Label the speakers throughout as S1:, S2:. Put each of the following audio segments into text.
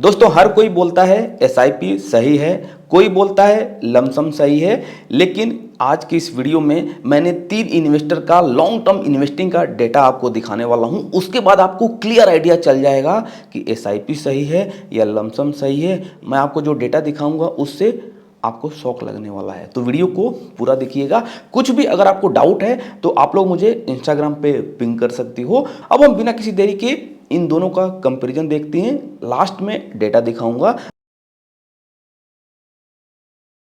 S1: दोस्तों हर कोई बोलता है एसआईपी सही है, कोई बोलता है लमसम सही है, लेकिन आज की इस वीडियो में मैंने 3 इन्वेस्टर का लॉन्ग टर्म इन्वेस्टिंग का डेटा आपको दिखाने वाला हूं। उसके बाद आपको क्लियर आइडिया चल जाएगा कि एसआईपी सही है या लमसम सही है। मैं आपको जो डेटा दिखाऊंगा उससे आपको शौक लगने वाला है, तो वीडियो को पूरा देखिएगा। कुछ भी अगर आपको डाउट है तो आप लोग मुझे इंस्टाग्राम पे पिंग कर सकती हो। अब हम बिना किसी देरी के इन दोनों का कंपैरिजन देखते हैं, लास्ट में डेटा दिखाऊंगा।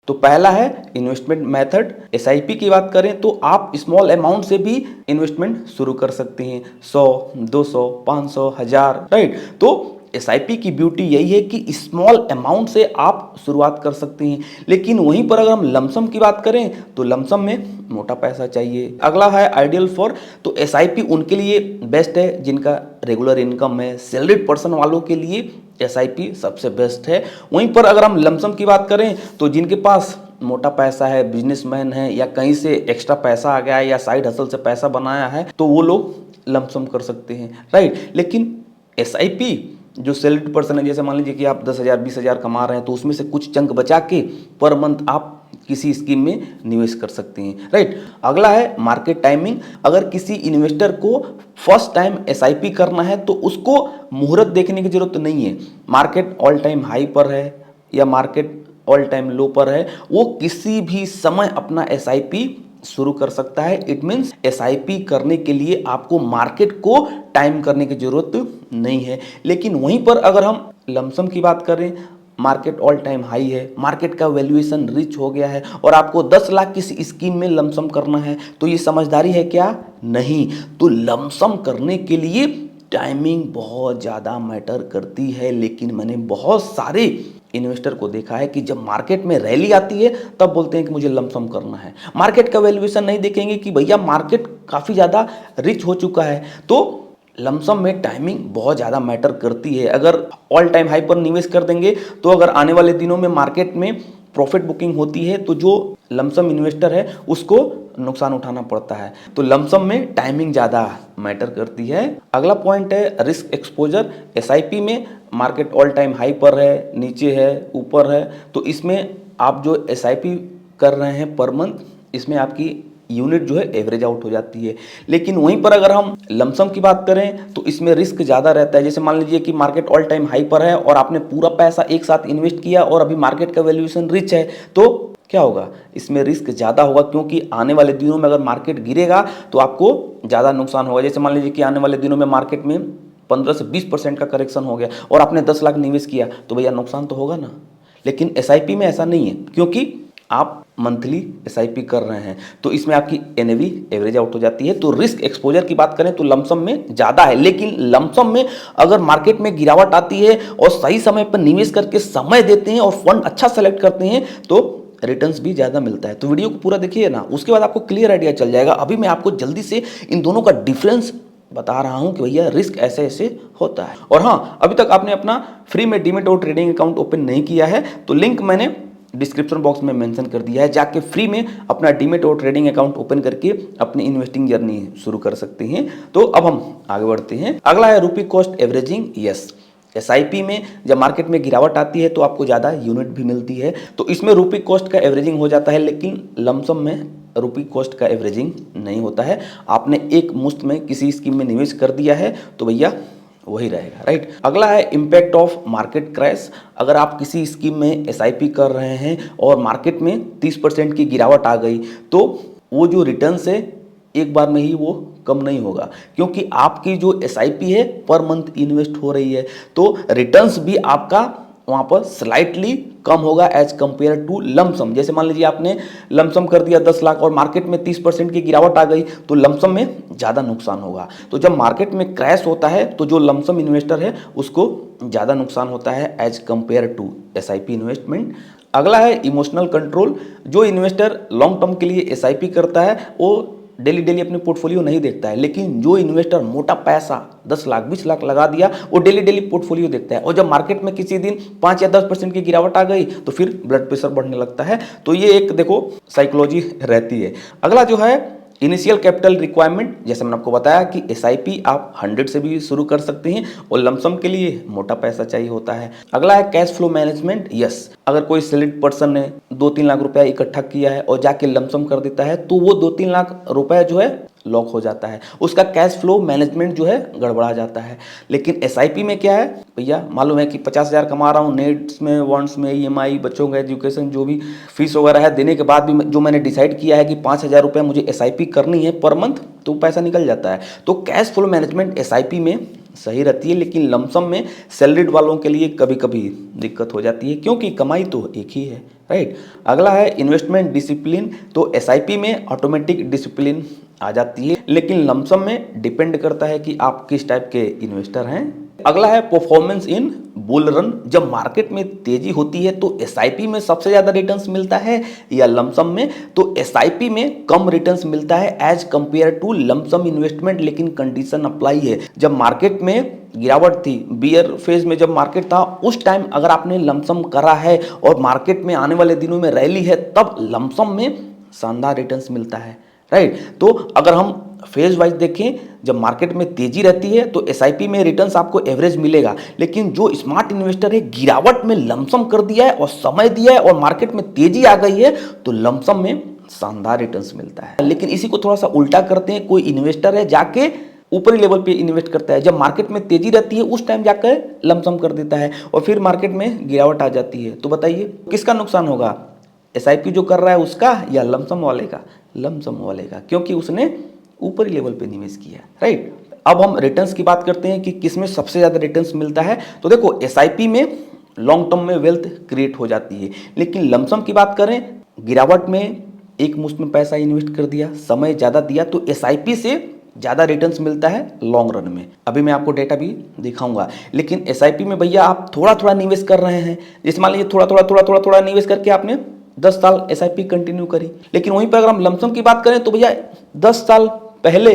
S1: तो पहला है इन्वेस्टमेंट मेथड। एसआईपी की बात करें तो आप स्मॉल अमाउंट से भी इन्वेस्टमेंट शुरू कर सकते हैं, 100, 200, 500, 1000, राइट। तो एसआईपी की ब्यूटी यही है कि स्मॉल अमाउंट से आप शुरुआत कर सकते हैं। लेकिन वहीं पर अगर हम लमसम की बात करें तो लमसम में मोटा पैसा चाहिए। अगला है आइडियल फॉर, तो एसआईपी उनके लिए बेस्ट है जिनका रेगुलर इनकम है। सैलरीड पर्सन वालों के लिए एसआईपी सबसे बेस्ट है। वहीं पर अगर हम लमसम की बात करें तो जिनके पास मोटा पैसा है, बिजनेसमैन है, या कहीं से एक्स्ट्रा पैसा आ गया है, या साइड हसल से पैसा बनाया है, तो वो लोग लमसम कर सकते हैं, राइट। लेकिन एसआईपी जो सैलरीड पर्सन है, जैसे मान लीजिए कि आप 10,000 20,000 कमा रहे हैं, तो उसमें से कुछ चंक बचा के पर मंथ आप किसी स्कीम में निवेश कर सकते हैं, राइट। अगला है मार्केट टाइमिंग। अगर किसी इन्वेस्टर को फर्स्ट टाइम एसआईपी करना है तो उसको मुहूर्त देखने की जरूरत नहीं है। मार्केट ऑल टाइम हाई पर है या मार्केट ऑल टाइम लो पर है, वो किसी भी समय अपना एसआईपी शुरू कर सकता है। इट मीन्स एसआईपी करने के लिए आपको मार्केट को टाइम करने की जरूरत नहीं है। लेकिन वहीं पर अगर हम लमसम की बात करें, मार्केट ऑल टाइम हाई है, मार्केट का वैल्यूएशन रिच हो गया है और आपको 10 लाख किसी स्कीम में लमसम करना है, तो ये समझदारी है क्या? नहीं। तो लमसम करने के लिए टाइमिंग बहुत ज़्यादा मैटर करती है। लेकिन मैंने बहुत सारे इन्वेस्टर को देखा है कि जब मार्केट में रैली आती है तब बोलते हैं कि मुझे लमसम करना है। मार्केट का वैल्यूएशन नहीं देखेंगे कि भैया मार्केट काफ़ी ज़्यादा रिच हो चुका है। तो लमसम में टाइमिंग बहुत ज़्यादा मैटर करती है। अगर ऑल टाइम हाई पर निवेश कर देंगे तो अगर आने वाले दिनों में मार्केट में प्रॉफिट बुकिंग होती है तो जो लमसम इन्वेस्टर है उसको नुकसान उठाना पड़ता है। तो लमसम में टाइमिंग ज़्यादा मैटर करती है। अगला पॉइंट है रिस्क एक्सपोजर। एसआईपी में मार्केट ऑल टाइम हाई पर है, नीचे है, ऊपर है, तो इसमें आप जो एसआईपी कर रहे हैं पर मंथ, इसमें आपकी यूनिट जो है एवरेज आउट हो जाती है। लेकिन वहीं पर अगर हम लमसम की बात करें तो इसमें रिस्क ज़्यादा रहता है। जैसे मान लीजिए कि मार्केट ऑल टाइम हाई पर है और आपने पूरा पैसा एक साथ इन्वेस्ट किया और अभी मार्केट का वैल्यूएशन रिच है, तो क्या होगा? इसमें रिस्क ज़्यादा होगा, क्योंकि आने वाले दिनों में अगर मार्केट गिरेगा तो आपको ज़्यादा नुकसान होगा। जैसे मान लीजिए कि आने वाले दिनों में मार्केट में 15 से 20% का करेक्शन हो गया और आपने 10 लाख निवेश किया, तो भैया नुकसान तो होगा ना। लेकिन एसआईपी में ऐसा नहीं है, क्योंकि आप मंथली एसआईपी कर रहे हैं, तो इसमें आपकी एनएवी एवरेज आउट हो जाती है। तो रिस्क एक्सपोजर की बात करें तो लमसम में ज़्यादा है। लेकिन लमसम में अगर मार्केट में गिरावट आती है और सही समय पर निवेश करके समय देते हैं और फंड अच्छा सेलेक्ट करते हैं तो रिटर्न्स भी ज़्यादा मिलता है। तो वीडियो को पूरा देखिए ना, उसके बाद आपको क्लियर आइडिया चल जाएगा। अभी मैं आपको जल्दी से इन दोनों का डिफरेंस बता रहा हूं कि भैया रिस्क ऐसे ऐसे होता है। और हाँ, अभी तक आपने अपना फ्री में डीमैट और ट्रेडिंग अकाउंट ओपन नहीं किया है तो लिंक मैंने डिस्क्रिप्शन बॉक्स में मेंशन कर दिया है, जाके फ्री में अपना डीमैट और ट्रेडिंग अकाउंट ओपन करके अपनी इन्वेस्टिंग जर्नी शुरू कर सकते हैं। तो अब हम आगे बढ़ते हैं। अगला है रुपी कॉस्ट एवरेजिंग। यस, एसआईपी में जब मार्केट में गिरावट आती है तो आपको ज़्यादा यूनिट भी मिलती है, तो इसमें रुपी कॉस्ट का एवरेजिंग हो जाता है। लेकिन लमसम में रुपी कॉस्ट का एवरेजिंग नहीं होता है। आपने एक मुश्त में किसी स्कीम में निवेश कर दिया है तो भैया वही रहेगा, राइट। अगला है इम्पैक्ट ऑफ मार्केट क्रैश। अगर आप किसी स्कीम में एसआईपी कर रहे हैं और मार्केट में 30% की गिरावट आ गई तो वो जो रिटर्न्स है एक बार में ही वो कम नहीं होगा, क्योंकि आपकी जो एसआईपी है पर मंथ इन्वेस्ट हो रही है, तो रिटर्न्स भी आपका वहाँ पर स्लाइटली कम होगा एज कंपेयर टू लमसम। जैसे मान लीजिए आपने लमसम कर दिया 10 लाख और मार्केट में 30% की गिरावट आ गई तो लमसम में ज़्यादा नुकसान होगा। तो जब मार्केट में क्रैश होता है तो जो लमसम इन्वेस्टर है उसको ज़्यादा नुकसान होता है as compared to SIP investment. अगला है इमोशनल कंट्रोल। जो इन्वेस्टर लॉन्ग टर्म के लिए एसआईपी करता है वो डेली डेली अपने पोर्टफोलियो नहीं देखता है। लेकिन जो इन्वेस्टर मोटा पैसा 10 लाख 20 लाख लगा दिया वो डेली डेली पोर्टफोलियो देखता है, और जब मार्केट में किसी दिन 5 या 10% की गिरावट आ गई तो फिर ब्लड प्रेशर बढ़ने लगता है। तो ये एक देखो साइकोलॉजी रहती है। अगला जो है इनिशियल कैपिटल रिक्वायरमेंट जैसे मैंने आपको बताया कि एसआईपी आप 100 से भी शुरू कर सकते हैं और लमसम के लिए मोटा पैसा चाहिए होता है। अगला है कैश फ्लो मैनेजमेंट। यस, अगर कोई सेलेक्ट पर्सन ने 2-3 लाख रुपया इकट्ठा किया है और जाके लमसम कर देता है तो वो 2-3 लाख रुपया जो है लॉक हो जाता है, उसका कैश फ्लो मैनेजमेंट जो है गड़बड़ा जाता है। लेकिन एसआईपी में क्या है भैया, मालूम है कि 50,000 कमा रहा हूँ, नेट्स में, वॉन्ट्स में, ईएमआई, बच्चों का एजुकेशन, जो भी फीस वगैरह है देने के बाद भी जो मैंने डिसाइड किया है कि 5,000 रुपये मुझे एसआईपी करनी है पर मंथ, तो पैसा निकल जाता है। तो कैश फ्लो मैनेजमेंट एसआईपी में सही रहती है, लेकिन लमसम में सैलरीड वालों के लिए कभी कभी दिक्कत हो जाती है क्योंकि कमाई तो एक ही है, राइट। अगला है इन्वेस्टमेंट डिसिप्लिन। तो एसआईपी में ऑटोमेटिक डिसिप्लिन आ जाती है, लेकिन लमसम में डिपेंड करता है कि आप किस टाइप के इन्वेस्टर हैं। अगला है परफॉर्मेंस इन बुल रन। जब मार्केट में तेजी होती है तो एसआईपी में सबसे ज्यादा रिटर्न्स मिलता है या लमसम में? तो एसआईपी में कम रिटर्न्स मिलता है as compared to lump sum investment, लेकिन कंडीशन अप्लाई है। जब मार्केट में गिरावट थी, बियर फेज में जब मार्केट था, उस टाइम अगर आपने लमसम करा है और मार्केट में आने वाले दिनों में रैली है, तब लमसम में शानदार रिटर्न्स मिलता है, राइट। तो अगर हम फेज वाइज देखें, जब मार्केट में तेजी रहती है तो एसआईपी में रिटर्न्स आपको एवरेज मिलेगा, लेकिन जो स्मार्ट इन्वेस्टर है गिरावट में लमसम कर दिया है और समय दिया है और मार्केट में तेजी आ गई है तो लमसम में शानदार रिटर्न्स मिलता है। लेकिन इसी को थोड़ा सा उल्टा करते हैं, कोई इन्वेस्टर है जाके ऊपरी लेवल पे इन्वेस्ट करता है, जब मार्केट में तेजी रहती है उस टाइम जाकर लमसम कर देता है और फिर मार्केट में गिरावट आ जाती है। तो बताइए किसका नुकसान होगा, एसआईपी जो कर रहा है उसका या लमसम वाले का? लमसम वाले का, क्योंकि उसने ऊपरी लेवल पे निवेश किया, राइट। अब हम रिटर्न्स की बात करते हैं कि किसमें सबसे ज्यादा रिटर्न्स मिलता है। तो देखो एसआईपी में लॉन्ग टर्म में वेल्थ क्रिएट हो जाती है, लेकिन लमसम की बात करें, गिरावट में एक मुश्त में पैसा इन्वेस्ट कर दिया, समय ज्यादा दिया, तो एसआईपी से ज्यादा रिटर्न्स मिलता है लॉन्ग रन में। अभी मैं आपको डेटा भी दिखाऊंगा। लेकिन एसआईपी में भैया आप थोड़ा थोड़ा निवेश कर रहे हैं, जैसे मान लीजिए थोड़ा निवेश करके आपने 10 साल एसआईपी कंटिन्यू करी, लेकिन वहीं पर अगर हम लमसम की बात करें तो भैया 10 साल पहले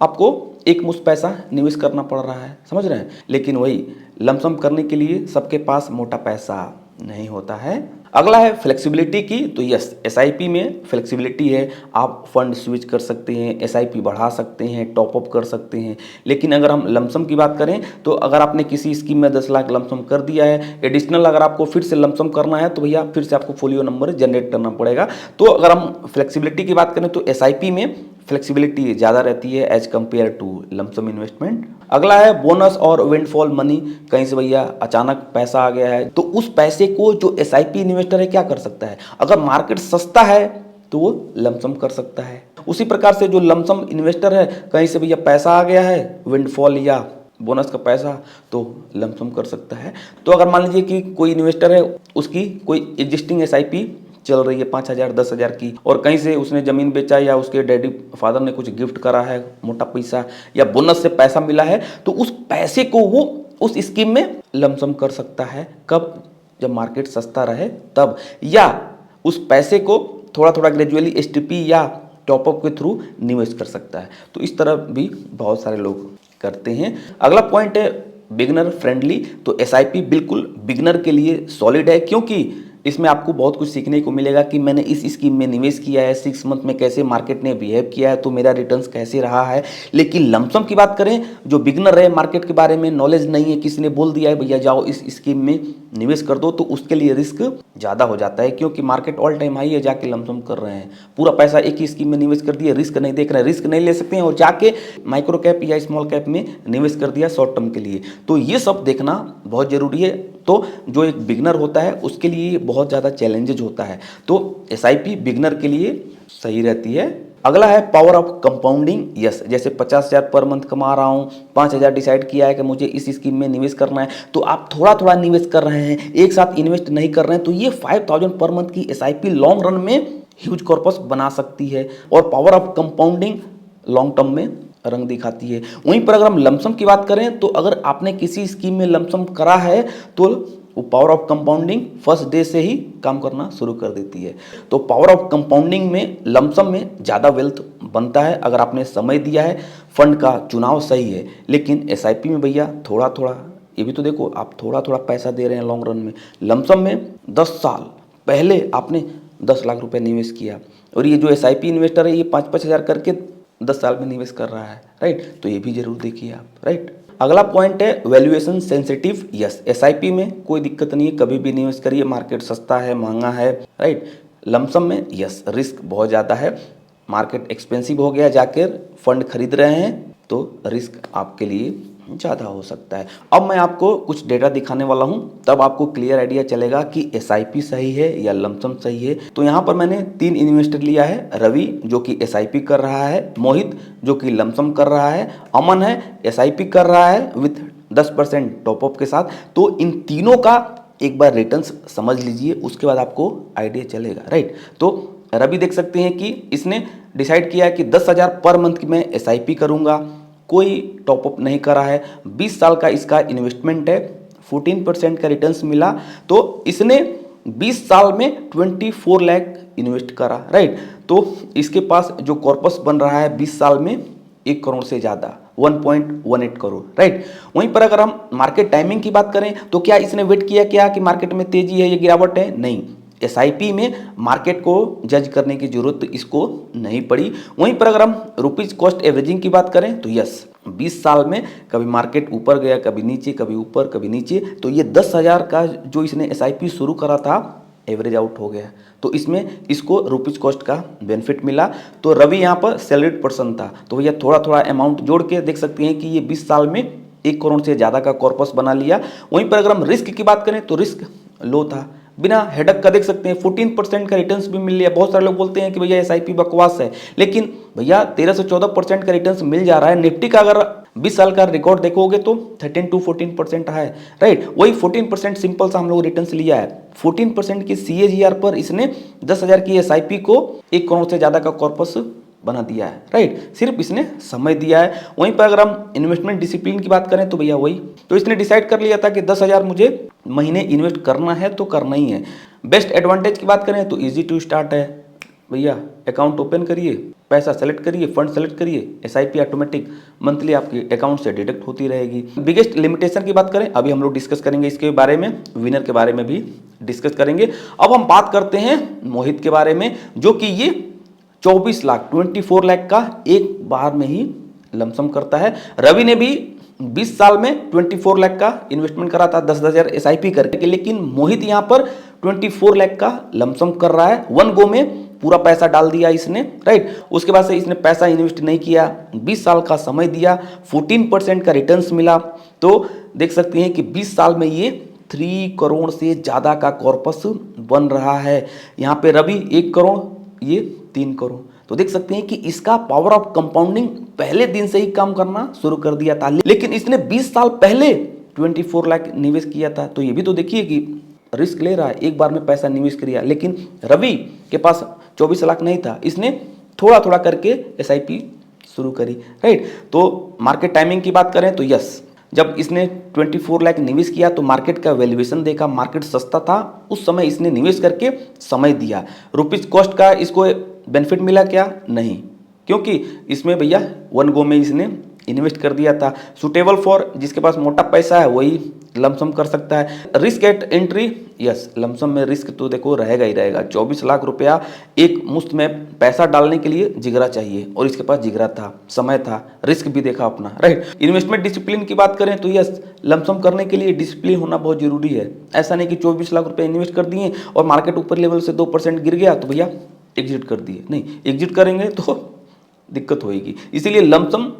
S1: आपको एक मुश्त पैसा निवेश करना पड़ रहा है, समझ रहे हैं। लेकिन वही लमसम करने के लिए सबके पास मोटा पैसा नहीं होता है। अगला है फ्लेक्सिबिलिटी की। तो यस, एसआईपी में फ्लेक्सिबिलिटी है, आप फंड स्विच कर सकते हैं, एसआईपी बढ़ा सकते हैं, टॉप अप कर सकते हैं। लेकिन अगर हम लमसम की बात करें तो अगर आपने किसी स्कीम में 10 लाख लमसम कर दिया है, एडिशनल अगर आपको फिर से लमसम करना है तो भैया फिर से आपको फोलियो नंबर जनरेट करना पड़ेगा। तो अगर हम फ्लेक्सिबिलिटी की बात करें तो एसआईपी में फ्लेक्सिबिलिटी ज़्यादा रहती है as compared to lump sum investment. अगला है बोनस और विंडफॉल मनी। कहीं से भैया अचानक पैसा आ गया है तो उस पैसे को जो एसआईपी इन्वेस्टर है क्या कर सकता है, अगर मार्केट सस्ता है तो वो लमसम कर सकता है। उसी प्रकार से जो लमसम इन्वेस्टर है, कहीं से भैया पैसा आ गया है, विंडफॉल या बोनस का पैसा, तो लमसम कर सकता है। तो अगर मान लीजिए कि कोई इन्वेस्टर है, उसकी कोई एग्जिस्टिंग एसआईपी चल रही है 5,000 10,000 की, और कहीं से उसने ज़मीन बेचा या उसके डैडी फादर ने कुछ गिफ्ट करा है मोटा पैसा या बोनस से पैसा मिला है, तो उस पैसे को वो उस स्कीम में लमसम कर सकता है। कब? जब मार्केट सस्ता रहे तब, या उस पैसे को थोड़ा थोड़ा ग्रेजुअली एसटीपी या टॉपअप के थ्रू निवेश कर सकता है। तो इस तरह भी बहुत सारे लोग करते हैं। अगला पॉइंट है बिगनर फ्रेंडली। तो एसआईपी बिल्कुल बिगनर के लिए सॉलिड है, क्योंकि इसमें आपको बहुत कुछ सीखने को मिलेगा कि मैंने इस स्कीम में निवेश किया है, 6 मंथ में कैसे मार्केट ने बिहेव किया है, तो मेरा रिटर्न्स कैसे रहा है। लेकिन लमसम की बात करें, जो बिगनर है, मार्केट के बारे में नॉलेज नहीं है, किसी ने बोल दिया है भैया जाओ इस स्कीम में निवेश कर दो, तो उसके लिए रिस्क ज़्यादा हो जाता है, क्योंकि मार्केट ऑल टाइम हाई है, जाके लमसम कर रहे हैं, पूरा पैसा एक ही स्कीम में निवेश कर दिया, रिस्क नहीं देख रहे हैं, रिस्क नहीं ले सकते हैं, और जाके माइक्रो कैप या स्मॉल कैप में निवेश कर दिया शॉर्ट टर्म के लिए। तो ये सब देखना बहुत ज़रूरी है। तो जो एक बिगनर होता है उसके लिए बहुत ज़्यादा चैलेंजेज होता है, तो एसआईपी बिगनर के लिए सही रहती है। अगला है पावर ऑफ कंपाउंडिंग। यस, जैसे 50,000 पर मंथ कमा रहा हूँ, 5,000 डिसाइड किया है कि मुझे इस स्कीम में निवेश करना है, तो आप थोड़ा थोड़ा निवेश कर रहे हैं, एक साथ इन्वेस्ट नहीं कर रहे हैं, तो ये 5,000 पर मंथ की एसआईपी लॉन्ग रन में ह्यूज कॉर्पस बना सकती है, और power of compounding long term में रंग दिखाती है। वहीं पर अगर हम लमसम की बात करें, तो अगर आपने किसी स्कीम में लमसम करा है तो वो power of compounding first day से ही काम करना शुरू कर देती है। तो पावर ऑफ कंपाउंडिंग में लमसम में ज़्यादा वेल्थ बनता है अगर आपने समय दिया है, फंड का चुनाव सही है। लेकिन एसआईपी में भैया थोड़ा थोड़ा, ये भी तो देखो, आप थोड़ा थोड़ा पैसा दे रहे हैं लॉन्ग रन में। लमसम में 10 साल पहले आपने 10 लाख रुपए निवेश किया, और ये जो SIP इन्वेस्टर है ये 5-5 हज़ार करके 10 साल में निवेश कर रहा है, राइट। तो ये भी जरूर देखिए आप, राइट। अगला पॉइंट है वैल्यूएशन सेंसिटिव। यस, SIP में कोई दिक्कत नहीं है, कभी भी निवेश करिए, मार्केट सस्ता है, महंगा है, राइट। लमसम में यस रिस्क बहुत ज़्यादा है, मार्केट एक्सपेंसिव हो गया, जाकर फंड खरीद रहे हैं तो रिस्क आपके लिए ज़्यादा हो सकता है। अब मैं आपको कुछ डेटा दिखाने वाला हूं, तब आपको क्लियर आइडिया चलेगा कि SIP सही है या लमसम सही है। तो यहाँ पर मैंने 3 इन्वेस्टर लिया है, रवि जो कि SIP कर रहा है, मोहित जो कि लमसम कर रहा है, अमन है SIP कर रहा है विथ 10% टॉपअप के साथ। तो इन तीनों का एक बार रिटर्न्स समझ लीजिए, उसके बाद आपको आइडिया चलेगा, राइट। तो रवि देख सकते हैं कि इसने डिसाइड किया कि 10,000 पर मंथ की मैं SIP करूंगा, कोई टॉपअप नहीं करा है, 20 साल का इसका इन्वेस्टमेंट है, 14% का रिटर्न्स मिला। तो इसने 20 साल में 24 लाख इन्वेस्ट करा, राइट। तो इसके पास जो कॉर्पस बन रहा है 20 साल में 1 करोड़ से ज़्यादा, 1.18 करोड़, राइट। वहीं पर अगर हम मार्केट टाइमिंग की बात करें तो क्या इसने वेट किया क्या कि मार्केट में तेजी है या गिरावट है? नहीं, SIP में मार्केट को जज करने की जरूरत इसको नहीं पड़ी। वहीं पर अगर हम रुपीज कॉस्ट एवरेजिंग की बात करें तो यस, 20 साल में कभी मार्केट ऊपर गया, कभी नीचे, कभी ऊपर, कभी नीचे। तो ये 10,000 का जो इसने SIP शुरू करा था एवरेज आउट हो गया, तो इसमें इसको रुपीज कॉस्ट का बेनिफिट मिला। तो रवि यहाँ पर सैलरीड पर्सन था, तो भैया थोड़ा थोड़ा अमाउंट जोड़ के देख सकते हैं कि ये 20 साल में 1 करोड़ से ज़्यादा का कॉर्पस बना लिया। वहीं पर अगर हम रिस्क की बात करें तो रिस्क लो था, बिना हेडक का देख सकते हैं 14% का रिटर्न्स भी मिल लिया। बहुत सारे लोग बोलते हैं कि भैया SIP बकवास है, लेकिन भैया 13 से 14% का रिटर्न्स मिल जा रहा है। निफ्टी का अगर 20 साल का रिकॉर्ड देखोगे तो 13 to 14% है, राइट। वही 14% सिंपल सा हम लोग रिटर्न्स लिया है। 14% की CAGR पर इसने 10,000 की SIP को 1 करोड़ से ज़्यादा का कॉर्पस बना दिया है, राइट। सिर्फ इसने समय दिया है। वहीं पर अगर हम इन्वेस्टमेंट डिसिप्लिन की बात करें तो भैया वही, तो इसने डिसाइड कर लिया था कि 10,000 मुझे महीने इन्वेस्ट करना है तो करना ही है। बेस्ट एडवांटेज की बात करें तो इजी टू स्टार्ट है भैया, अकाउंट ओपन करिए, पैसा सेलेक्ट करिए, फंड सेलेक्ट करिए, SIP ऑटोमेटिक मंथली आपके अकाउंट से डिडक्ट होती रहेगी। बिगेस्ट लिमिटेशन की बात करें, अभी हम लोग डिस्कस करेंगे इसके बारे में, विनर के बारे में भी डिस्कस करेंगे। अब हम बात करते हैं मोहित के बारे में, जो कि ये 24 लाख का एक बार में ही लमसम करता है। रवि ने भी 20 साल में 24 लाख का इन्वेस्टमेंट करा था 10,000 SIP करके, लेकिन मोहित यहाँ पर 24 लाख का लमसम कर रहा है। 1 गो में पूरा पैसा डाल दिया इसने, राइट। उसके बाद से इसने पैसा इन्वेस्ट नहीं किया, 20 साल का समय दिया, 14% का रिटर्न्स मिला। तो देख सकते हैं कि 20 साल में ये 3 करोड़ से ज़्यादा का कॉर्पस बन रहा है। यहाँ पे रवि 1 करोड़, ये 3 करोड़। तो देख सकते हैं कि इसका पावर ऑफ कंपाउंडिंग पहले दिन से ही काम करना शुरू कर दिया था, लेकिन इसने 20 साल पहले 24 लाख निवेश किया था। तो ये भी तो देखिए कि रिस्क ले रहा है, एक बार में पैसा निवेश किया, लेकिन रवि के पास 24 लाख नहीं था, इसने थोड़ा थोड़ा करके SIP शुरू करी, राइट। तो मार्केट टाइमिंग की बात करें तो यस, जब इसने 24 लाख निवेश किया तो मार्केट का वैल्यूएशन देखा, मार्केट सस्ता था, उस समय इसने निवेश करके समय दिया। रुपीज कॉस्ट का इसको बेनिफिट मिला क्या? नहीं, क्योंकि इसमें भैया 1 गो में इसने इन्वेस्ट कर दिया था। सुटेबल फॉर जिसके पास मोटा पैसा है वही लमसम कर सकता है। Risk at entry, yes, lump sum में रिस्क तो देखो रहेगा ही रहेगा। 24 लाख रुपया एक मुश्त में पैसा डालने के लिए जिगरा चाहिए, और इसके पास जिगरा था, समय था, रिस्क भी देखा अपना, राइट। इन्वेस्टमेंट डिसिप्लिन की बात करें तो यस, लमसम करने के लिए डिसिप्लिन होना बहुत जरूरी है। ऐसा नहीं कि 24 लाख रुपये इन्वेस्ट कर दिए और मार्केट ऊपर लेवल से 2% गिर गया तो भैया एग्जिट कर दिए, नहीं, एग्जिट करेंगे तो दिक्कत होगी। इसीलिए लमसम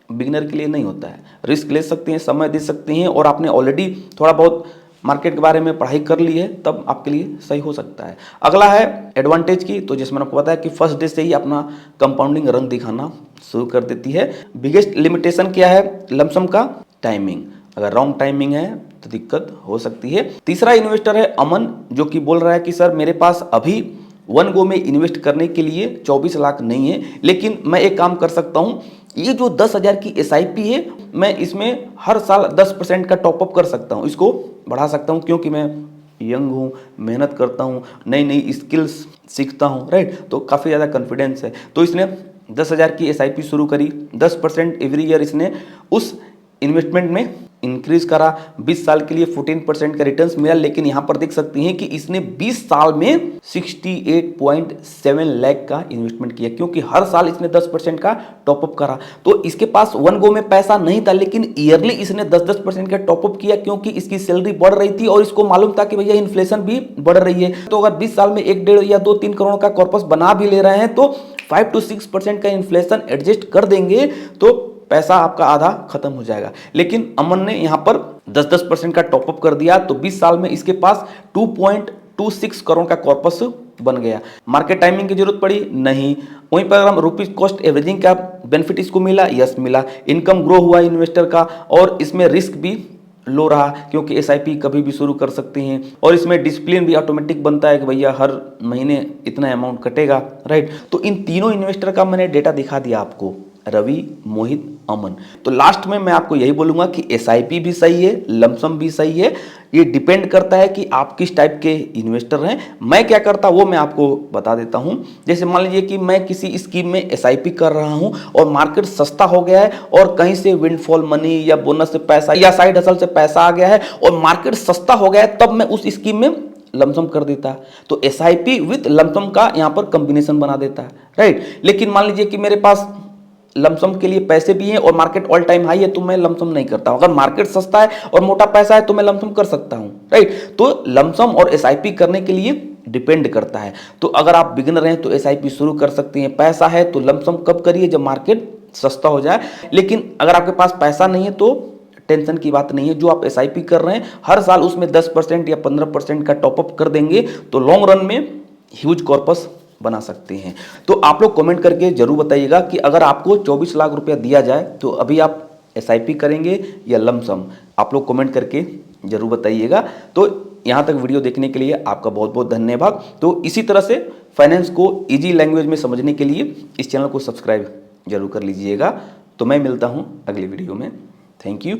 S1: बिगिनर के लिए नहीं होता है। रिस्क ले सकते हैं, समय दे सकते हैं, और आपने ऑलरेडी थोड़ा बहुत मार्केट के बारे में पढ़ाई कर ली है, तब आपके लिए सही हो सकता है। अगला है एडवांटेज की, तो जिसमें आपको पता है कि फर्स्ट डे से ही अपना कंपाउंडिंग रंग दिखाना शुरू कर देती है। बिगेस्ट लिमिटेशन क्या है लमसम का? टाइमिंग। अगर रॉन्ग टाइमिंग है तो दिक्कत हो सकती है। तीसरा इन्वेस्टर है अमन, जो कि बोल रहा है कि सर मेरे पास अभी 1 गो में इन्वेस्ट करने के लिए 24 लाख नहीं है, लेकिन मैं एक काम कर सकता हूँ, ये जो 10,000 की SIP है मैं इसमें हर साल 10% का टॉपअप कर सकता हूँ, इसको बढ़ा सकता हूँ, क्योंकि मैं यंग हूँ, मेहनत करता हूँ, नई नई स्किल्स सीखता हूँ, राइट। तो काफ़ी ज़्यादा कॉन्फिडेंस है। तो इसने 10,000 की SIP शुरू करी, 10% एवरी ईयर इसने उस इन्वेस्टमेंट में इंक्रीज करा, 20 साल के लिए 14% का रिटर्न्स मिला। लेकिन यहां पर देख सकते हैं कि इसने 20 साल में 68.7 लाख का इन्वेस्टमेंट किया, क्योंकि हर साल इसने 10% का टॉपअप करा। तो इसके पास वन गो में पैसा नहीं था, लेकिन ईयरली इसने 10% का टॉपअप किया, क्योंकि इसकी सैलरी बढ़ रही थी और इसको मालूम था कि भैया इन्फ्लेशन भी बढ़ रही है। तो अगर 20 साल में 1, 1.5 या 2-3 करोड़ का कॉर्पस बना भी ले रहे हैं तो 5 to 6% का इन्फ्लेशन एडजस्ट कर देंगे तो पैसा आपका आधा खत्म हो जाएगा। लेकिन अमन ने यहां पर 10% का टॉपअप कर दिया, तो 20 साल में इसके पास 2.26 करोड़ का कॉर्पस बन गया। मार्केट टाइमिंग की जरूरत पड़ी नहीं। वहीं पर हम रुपीज कॉस्ट एवरेजिंग का बेनिफिट इसको मिला, यस मिला। इनकम ग्रो हुआ इन्वेस्टर का, और इसमें रिस्क भी लो रहा, क्योंकि एसआईपी कभी भी शुरू कर सकते हैं। और इसमें डिसिप्लिन भी ऑटोमेटिक बनता है कि भैया हर महीने इतना अमाउंट कटेगा, राइट। तो इन तीनों इन्वेस्टर का मैंने डेटा दिखा दिया आपको, रवि, मोहित, अमन। तो लास्ट में मैं आपको यही बोलूंगा कि एसआईपी भी सही है, लमसम भी सही है। ये डिपेंड करता है कि आप किस टाइप के इन्वेस्टर हैं। मैं क्या करता वो मैं आपको बता देता हूं। जैसे मान लीजिए कि मैं किसी स्कीम में एसआईपी कर रहा हूं और मार्केट सस्ता हो गया है और कहीं से विंडफॉल मनी या बोनस से पैसा या साइड हसल से पैसा आ गया है और मार्केट सस्ता हो गया है, तब मैं उस स्कीम में लमसम कर देता। तो एसआईपी विद लमसम का यहां पर कॉम्बिनेशन बना देता है, राइट। लेकिन मान लीजिए कि मेरे पास लमसम के लिए पैसे भी हैं और मार्केट ऑल टाइम हाई है, तो मैं लमसम नहीं करता। अगर मार्केट सस्ता है और मोटा पैसा है तो मैं लमसम कर सकता हूं, राइट। तो लमसम और एसआईपी करने के लिए डिपेंड करता है। तो अगर आप बिगिनर हैं तो एसआईपी शुरू कर सकते हैं। पैसा है तो लमसम कब करिए, जब मार्केट सस्ता हो जाए। लेकिन अगर आपके पास पैसा नहीं है तो टेंशन की बात नहीं है। जो आप एसआईपी कर रहे हैं हर साल उसमें 10% या 15% का टॉपअप कर देंगे तो लॉन्ग रन में ह्यूज कॉर्पस बना सकते हैं। तो आप लोग कमेंट करके जरूर बताइएगा कि अगर आपको 24 लाख रुपया दिया जाए तो अभी आप एसआईपी करेंगे या लमसम। आप लोग कमेंट करके जरूर बताइएगा। तो यहाँ तक वीडियो देखने के लिए आपका बहुत बहुत धन्यवाद। तो इसी तरह से फाइनेंस को इजी लैंग्वेज में समझने के लिए इस चैनल को सब्सक्राइब जरूर कर लीजिएगा। तो मैं मिलता हूँ अगली वीडियो में। Thank you.